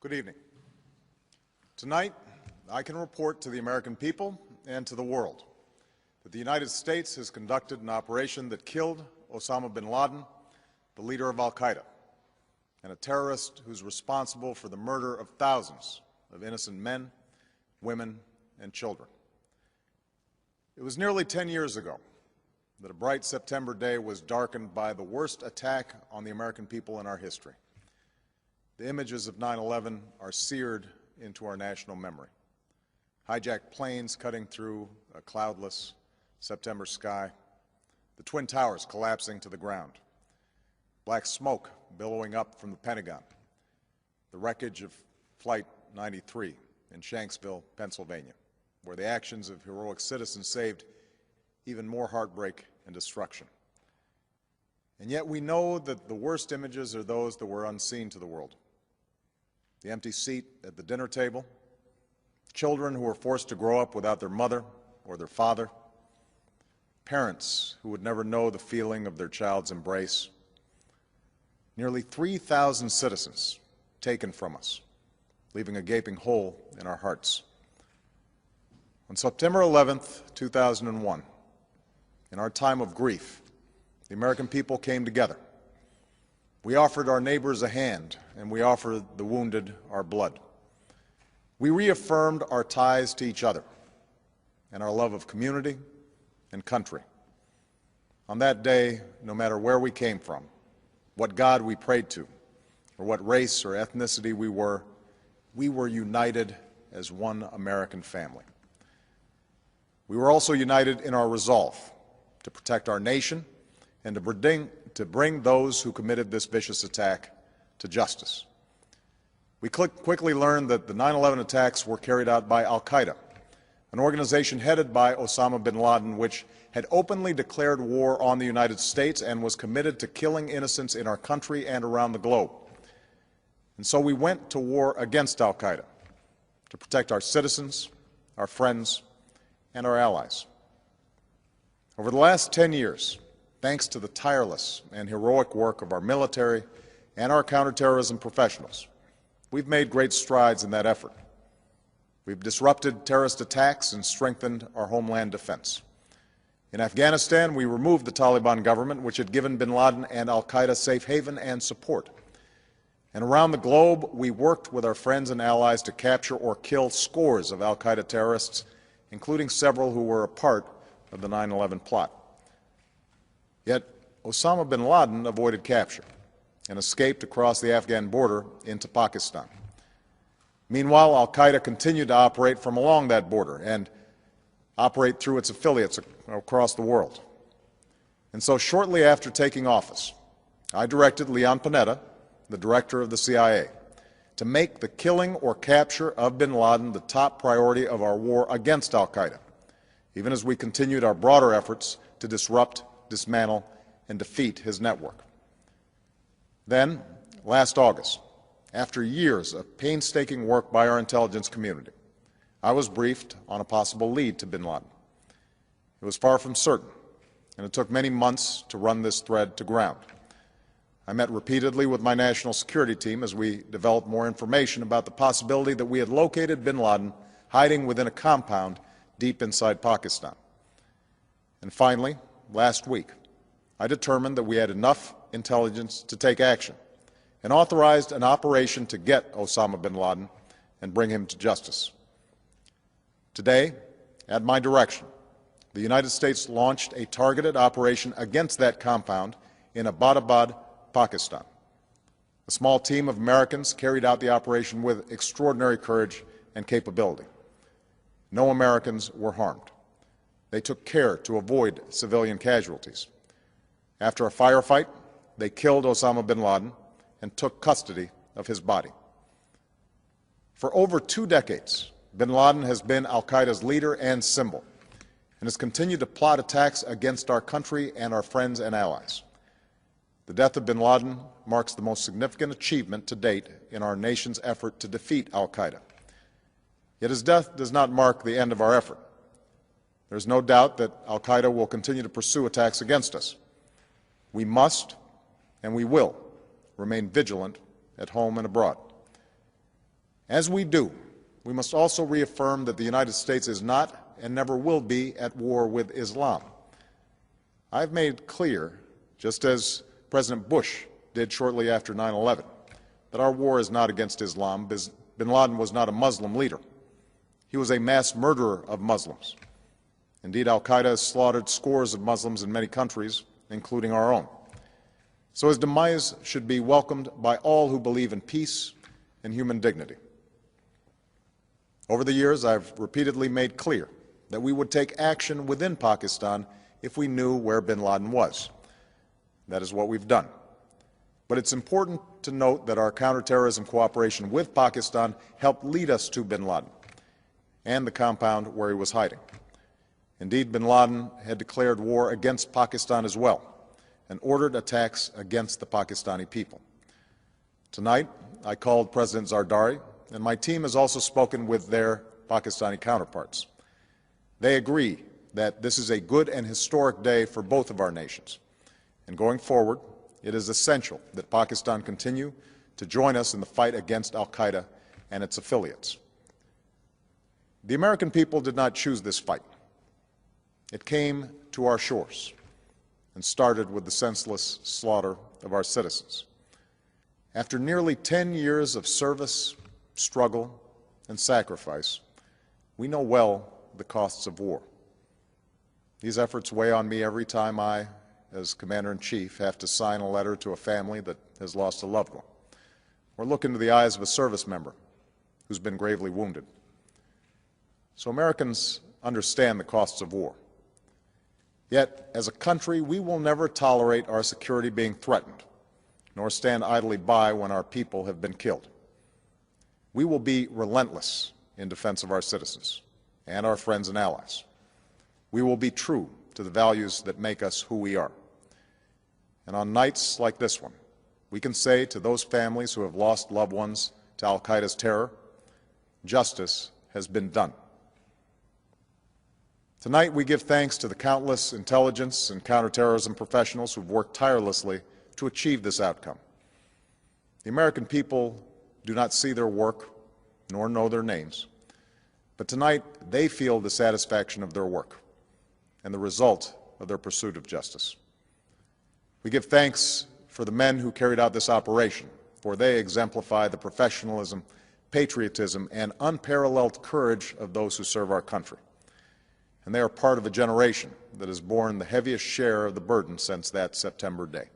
Good evening. Tonight, I can report to the American people and to the world that the United States has conducted an operation that killed Osama bin Laden, the leader of al-Qaeda, and a terrorist who's responsible for the murder of thousands of innocent men, women, and children. It was nearly 10 years ago that a bright September day was darkened by the worst attack on the American people in our history. The images of 9/11 are seared into our national memory. Hijacked planes cutting through a cloudless September sky, the Twin Towers collapsing to the ground, black smoke billowing up from the Pentagon, the wreckage of Flight 93 in Shanksville, Pennsylvania, where the actions of heroic citizens saved even more heartbreak and destruction. And yet we know that the worst images are those that were unseen to the world. The empty seat at the dinner table, children who were forced to grow up without their mother or their father, parents who would never know the feeling of their child's embrace, nearly 3,000 citizens taken from us, leaving a gaping hole in our hearts. On September 11th, 2001, in our time of grief, the American people came together. We offered our neighbors a hand, and we offered the wounded our blood. We reaffirmed our ties to each other and our love of community and country. On that day, no matter where we came from, what God we prayed to, or what race or ethnicity we were united as one American family. We were also united in our resolve to protect our nation and to bring those who committed this vicious attack to justice. We quickly learned that the 9/11 attacks were carried out by al-Qaeda, an organization headed by Osama bin Laden, which had openly declared war on the United States and was committed to killing innocents in our country and around the globe. And so we went to war against al-Qaeda to protect our citizens, our friends, and our allies. Over the last 10 years, thanks to the tireless and heroic work of our military and our counterterrorism professionals, we've made great strides in that effort. We've disrupted terrorist attacks and strengthened our homeland defense. In Afghanistan, we removed the Taliban government, which had given bin Laden and al-Qaeda safe haven and support. And around the globe, we worked with our friends and allies to capture or kill scores of al-Qaeda terrorists, including several who were a part of the 9/11 plot. Yet Osama bin Laden avoided capture and escaped across the Afghan border into Pakistan. Meanwhile, al-Qaeda continued to operate from along that border and operate through its affiliates across the world. And so shortly after taking office, I directed Leon Panetta, the director of the CIA, to make the killing or capture of bin Laden the top priority of our war against al-Qaeda, even as we continued our broader efforts to disrupt, dismantle, and defeat his network. Then, last August, after years of painstaking work by our intelligence community, I was briefed on a possible lead to bin Laden. It was far from certain, and it took many months to run this thread to ground. I met repeatedly with my national security team as we developed more information about the possibility that we had located bin Laden hiding within a compound deep inside Pakistan. And finally, last week, I determined that we had enough intelligence to take action and authorized an operation to get Osama bin Laden and bring him to justice. Today, at my direction, the United States launched a targeted operation against that compound in Abbottabad, Pakistan. A small team of Americans carried out the operation with extraordinary courage and capability. No Americans were harmed. They took care to avoid civilian casualties. After a firefight, they killed Osama bin Laden and took custody of his body. For over 2 decades, bin Laden has been al-Qaeda's leader and symbol, and has continued to plot attacks against our country and our friends and allies. The death of bin Laden marks the most significant achievement to date in our nation's effort to defeat al-Qaeda. Yet his death does not mark the end of our effort. There is no doubt that al-Qaeda will continue to pursue attacks against us. We must and we will remain vigilant at home and abroad. As we do, we must also reaffirm that the United States is not and never will be at war with Islam. I've made clear, just as President Bush did shortly after 9/11, that our war is not against Islam. Bin Laden was not a Muslim leader. He was a mass murderer of Muslims. Indeed, al-Qaeda has slaughtered scores of Muslims in many countries, including our own. So his demise should be welcomed by all who believe in peace and human dignity. Over the years, I've repeatedly made clear that we would take action within Pakistan if we knew where bin Laden was. That is what we've done. But it's important to note that our counterterrorism cooperation with Pakistan helped lead us to bin Laden and the compound where he was hiding. Indeed, bin Laden had declared war against Pakistan as well and ordered attacks against the Pakistani people. Tonight, I called President Zardari, and my team has also spoken with their Pakistani counterparts. They agree that this is a good and historic day for both of our nations. And going forward, it is essential that Pakistan continue to join us in the fight against al-Qaeda and its affiliates. The American people did not choose this fight. It came to our shores and started with the senseless slaughter of our citizens. After nearly 10 years of service, struggle, and sacrifice, we know well the costs of war. These efforts weigh on me every time I, as Commander-in-Chief, have to sign a letter to a family that has lost a loved one, or look into the eyes of a service member who's been gravely wounded. So Americans understand the costs of war. Yet, as a country, we will never tolerate our security being threatened, nor stand idly by when our people have been killed. We will be relentless in defense of our citizens and our friends and allies. We will be true to the values that make us who we are. And on nights like this one, we can say to those families who have lost loved ones to al-Qaeda's terror, justice has been done. Tonight, we give thanks to the countless intelligence and counterterrorism professionals who've worked tirelessly to achieve this outcome. The American people do not see their work nor know their names, but tonight they feel the satisfaction of their work and the result of their pursuit of justice. We give thanks for the men who carried out this operation, for they exemplify the professionalism, patriotism, and unparalleled courage of those who serve our country. And they are part of a generation that has borne the heaviest share of the burden since that September day.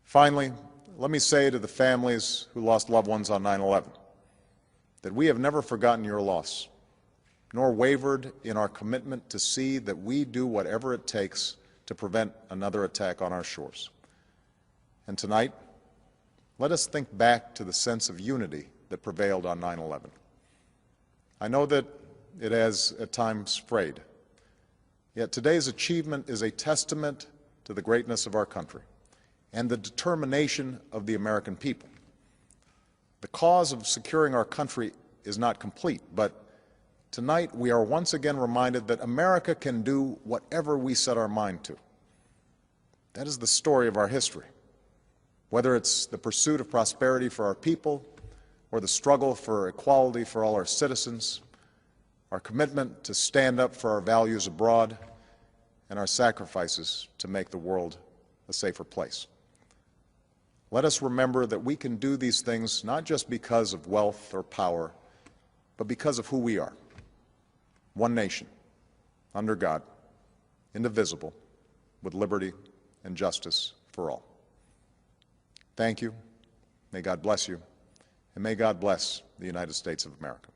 Finally, let me say to the families who lost loved ones on 9/11 that we have never forgotten your loss, nor wavered in our commitment to see that we do whatever it takes to prevent another attack on our shores. And tonight, let us think back to the sense of unity that prevailed on 9/11. I know that it has at times frayed, yet today's achievement is a testament to the greatness of our country and the determination of the American people. The cause of securing our country is not complete, but tonight we are once again reminded that America can do whatever we set our mind to. That is the story of our history. Whether it's the pursuit of prosperity for our people or the struggle for equality for all our citizens, our commitment to stand up for our values abroad, and our sacrifices to make the world a safer place. Let us remember that we can do these things not just because of wealth or power, but because of who we are. One nation, under God, indivisible, with liberty and justice for all. Thank you. May God bless you, and may God bless the United States of America.